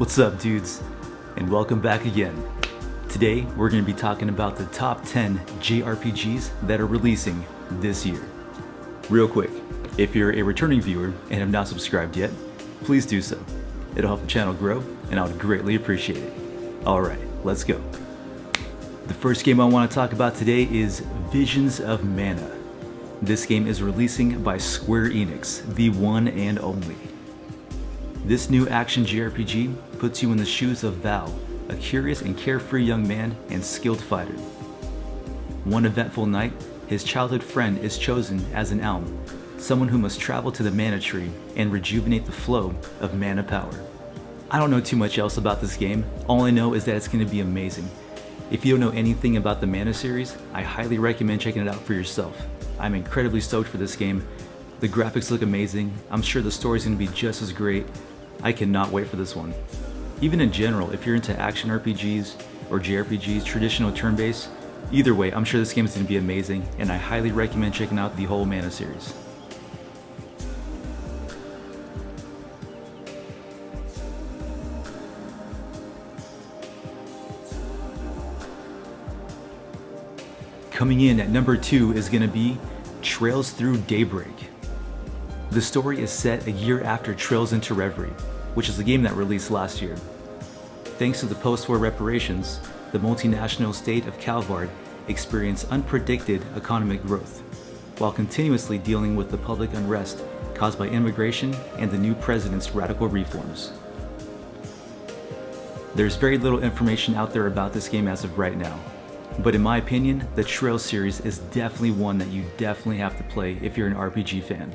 What's up, dudes? And welcome back again. Today, we're going to be talking about the top 10 JRPGs that are releasing this year. Real quick, if you're a returning viewer and have not subscribed yet, please do so. It'll help the channel grow, and I would greatly appreciate it. Alright, let's go. The first game I want to talk about today is Visions of Mana. This game is releasing by Square Enix, the one and only. This new action JRPG puts you in the shoes of Val, a curious and carefree young man and skilled fighter. One eventful night, his childhood friend is chosen as an Elm, someone who must travel to the Mana Tree and rejuvenate the flow of mana power. I don't know too much else about this game, all I know is that it's going to be amazing. If you don't know anything about the Mana series, I highly recommend checking it out for yourself. I'm incredibly stoked for this game. The graphics look amazing, I'm sure the story's going to be just as great. I cannot wait for this one. Even in general, if you're into action RPGs or JRPGs, traditional turn-based, either way, I'm sure this game is going to be amazing, and I highly recommend checking out the whole Mana series. Coming in at number 2 is going to be Trails Through Daybreak. The story is set a year after Trails into Reverie, which is a game that released last year. Thanks to the post-war reparations, the multinational state of Calvard experienced unpredicted economic growth, while continuously dealing with the public unrest caused by immigration and the new president's radical reforms. There's very little information out there about this game as of right now, but in my opinion, the Trails series is definitely one that you definitely have to play if you're an RPG fan.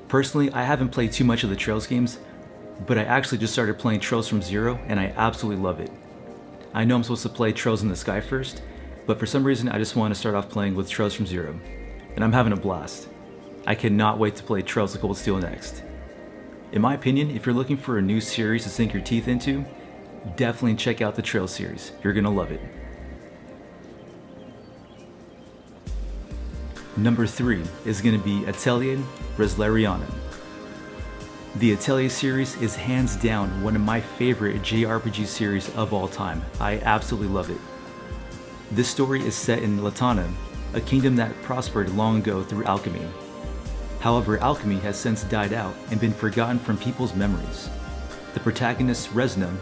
Personally, I haven't played too much of the Trails games, but I actually just started playing Trails from Zero and I absolutely love it. I know I'm supposed to play Trails in the Sky first, but for some reason I just want to start off playing with Trails from Zero, and I'm having a blast. I cannot wait to play Trails of Cold Steel next. In my opinion, if you're looking for a new series to sink your teeth into, definitely check out the Trails series. You're gonna love it. Number 3 is going to be Atelier, Resleriana. The Atelier series is hands down one of my favorite JRPG series of all time. I absolutely love it. This story is set in Latana, a kingdom that prospered long ago through alchemy. However, alchemy has since died out and been forgotten from people's memories. The protagonist, Resna,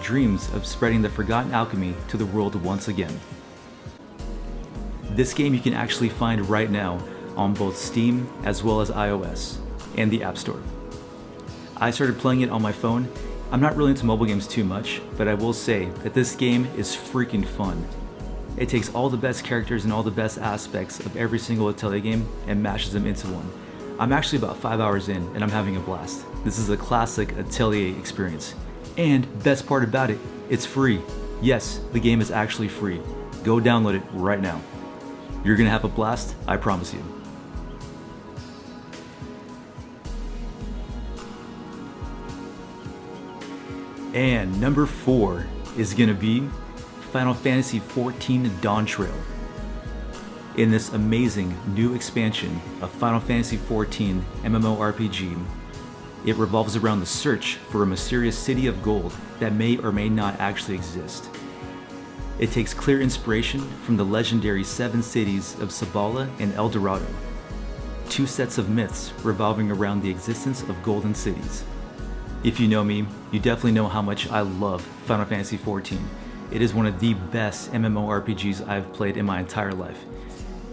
dreams of spreading the forgotten alchemy to the world once again. This game you can actually find right now on both Steam as well as iOS and the App Store. I started playing it on my phone. I'm not really into mobile games too much, but I will say that this game is freaking fun. It takes all the best characters and all the best aspects of every single Atelier game and mashes them into one. I'm actually about 5 hours in and I'm having a blast. This is a classic Atelier experience. And best part about it, it's free. Yes, the game is actually free. Go download it right now. You're gonna have a blast, I promise you. And number 4 is gonna be Final Fantasy XIV Dawntrail. In this amazing new expansion of Final Fantasy XIV MMORPG, it revolves around the search for a mysterious city of gold that may or may not actually exist. It takes clear inspiration from the legendary 7 cities of Sabala and El Dorado, 2 sets of myths revolving around the existence of golden cities. If you know me, you definitely know how much I love Final Fantasy XIV. It is one of the best MMORPGs I've played in my entire life.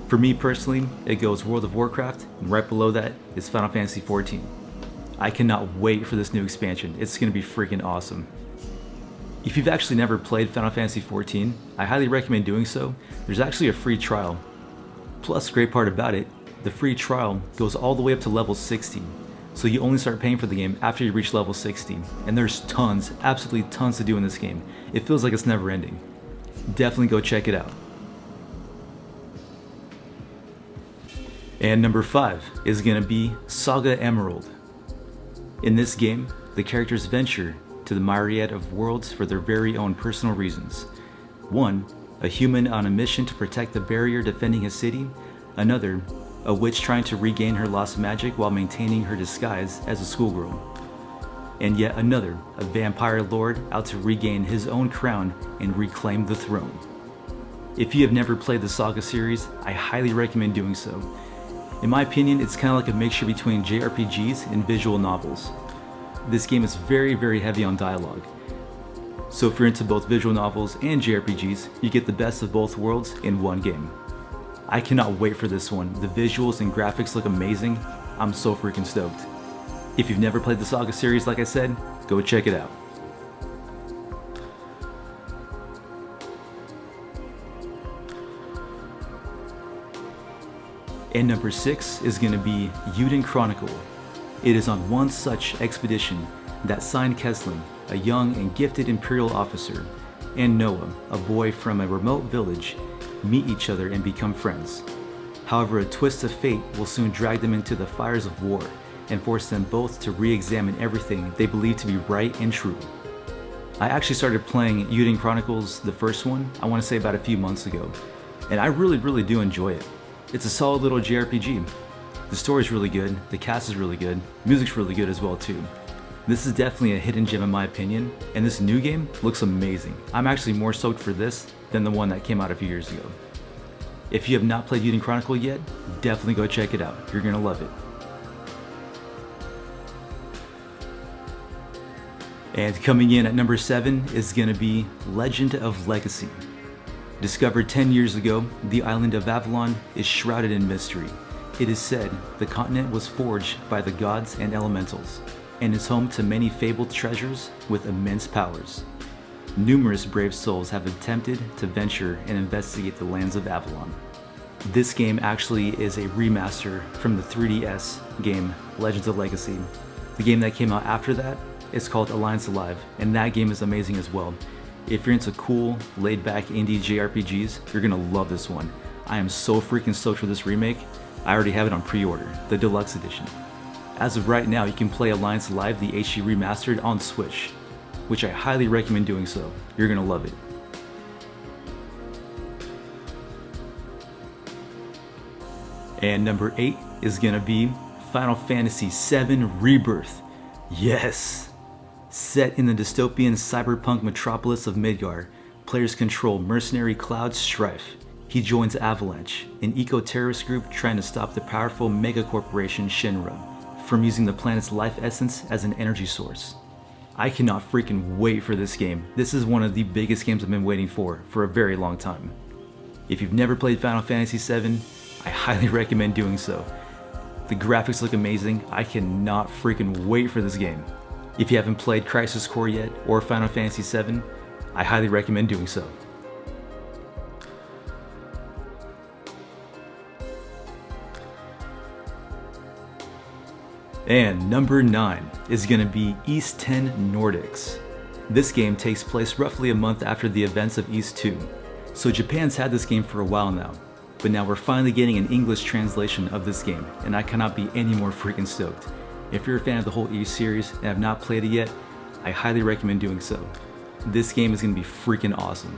For me personally, it goes World of Warcraft, and right below that is Final Fantasy XIV. I cannot wait for this new expansion. It's going to be freaking awesome. If you've actually never played Final Fantasy XIV, I highly recommend doing so. There's actually a free trial. Plus, great part about it, the free trial goes all the way up to level 60. So you only start paying for the game after you reach level 60. And there's tons, absolutely tons to do in this game. It feels like it's never ending. Definitely go check it out. And number 5 is going to be Saga Emerald. In this game, the characters venture to the myriad of worlds for their very own personal reasons. One, a human on a mission to protect the barrier defending his city. Another, a witch trying to regain her lost magic while maintaining her disguise as a schoolgirl. and yet another, a vampire lord out to regain his own crown and reclaim the throne. If you have never played the Saga series, I highly recommend doing so. In my opinion, it's kind of like a mixture between JRPGs and visual novels. This game is very heavy on dialogue. So if you're into both visual novels and JRPGs, you get the best of both worlds in one game. I cannot wait for this one. The visuals and graphics look amazing. I'm so freaking stoked. If you've never played the Saga series, like I said, go check it out. And number 6 is going to be Eiyuden Chronicle. It is on one such expedition that Sein Kesling, a young and gifted Imperial officer, and Noah, a boy from a remote village, meet each other and become friends. However, a twist of fate will soon drag them into the fires of war and force them both to re-examine everything they believe to be right and true. I actually started playing Eiyuden Chronicles, the first one, I want to say about a few months ago, and I really do enjoy it. It's a solid little JRPG. The story's really good, the cast is really good, music's really good as well too. This is definitely a hidden gem in my opinion, and this new game looks amazing. I'm actually more stoked for this than the one that came out a few years ago. If you have not played Eiyuden Chronicle yet, definitely go check it out. You're gonna love it. And coming in at number 7 is gonna be Legend of Legacy. Discovered 10 years ago, the island of Avalon is shrouded in mystery. It is said the continent was forged by the gods and elementals, and is home to many fabled treasures with immense powers. Numerous brave souls have attempted to venture and investigate the lands of Avalon. This game actually is a remaster from the 3DS game Legends of Legacy. The game that came out after that is called Alliance Alive, and that game is amazing as well. If you're into cool, laid-back indie JRPGs, you're gonna love this one. I am so freaking stoked for this remake. I already have it on pre-order, the deluxe edition. As of right now, you can play Alliance Alive, the HD Remastered, on Switch, which I highly recommend doing so. You're gonna love it. And number 8 is gonna be Final Fantasy VII Rebirth. Yes! Set in the dystopian cyberpunk metropolis of Midgar, players control mercenary Cloud Strife. He joins Avalanche, an eco-terrorist group trying to stop the powerful megacorporation Shinra from using the planet's life essence as an energy source. I cannot freaking wait for this game. This is one of the biggest games I've been waiting for a very long time. If you've never played Final Fantasy VII, I highly recommend doing so. The graphics look amazing. I cannot freaking wait for this game. If you haven't played Crisis Core yet or Final Fantasy VII, I highly recommend doing so. And number 9 is going to be Ys 10 Nordics. This game takes place roughly a month after the events of Ys 2. So Japan's had this game for a while now, but now we're finally getting an English translation of this game, and I cannot be any more freaking stoked. If you're a fan of the whole Ys series and have not played it yet, I highly recommend doing so. This game is going to be freaking awesome.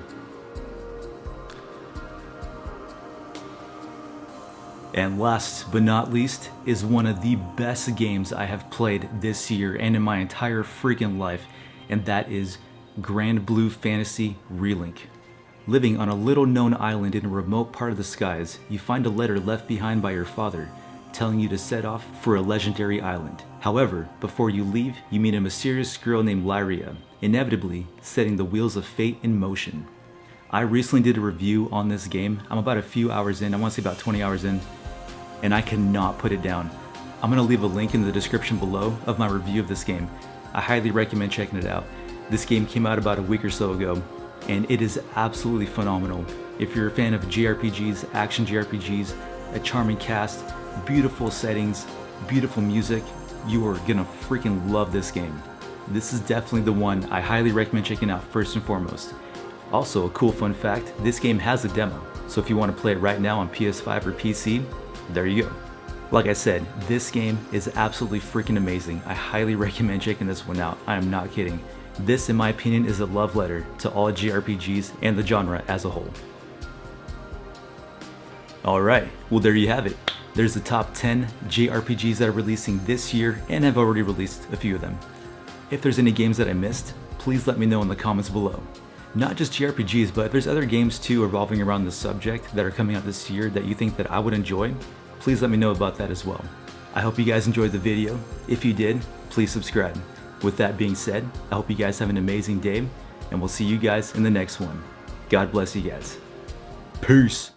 And last but not least is one of the best games I have played this year and in my entire freaking life, and that is Granblue Fantasy Relink. Living on a little known island in a remote part of the skies, you find a letter left behind by your father telling you to set off for a legendary island. However, before you leave, you meet a mysterious girl named Lyria, inevitably setting the wheels of fate in motion. I recently did a review on this game. I'm about a few hours in, I want to say about 20 hours in, and I cannot put it down. I'm going to leave a link in the description below of my review of this game. I highly recommend checking it out. This game came out about a week or so ago, and it is absolutely phenomenal. If you're a fan of JRPGs, action JRPGs, a charming cast, beautiful settings, beautiful music, you are gonna freaking love this game. This is definitely the one I highly recommend checking out first and foremost. Also, a cool fun fact, this game has a demo, so if you want to play it right now on PS5 or PC, there you go. Like I said, this game is absolutely freaking amazing. I highly recommend checking this one out. I am not kidding. This, in my opinion, is a love letter to all JRPGs and the genre as a whole. Alright, well there you have it. There's the top 10 JRPGs that are releasing this year and have already released a few of them. If there's any games that I missed, please let me know in the comments below. Not just JRPGs, but if there's other games too revolving around this subject that are coming out this year that you think that I would enjoy, please let me know about that as well. I hope you guys enjoyed the video. If you did, please subscribe. With that being said, I hope you guys have an amazing day, and we'll see you guys in the next one. God bless you guys. Peace.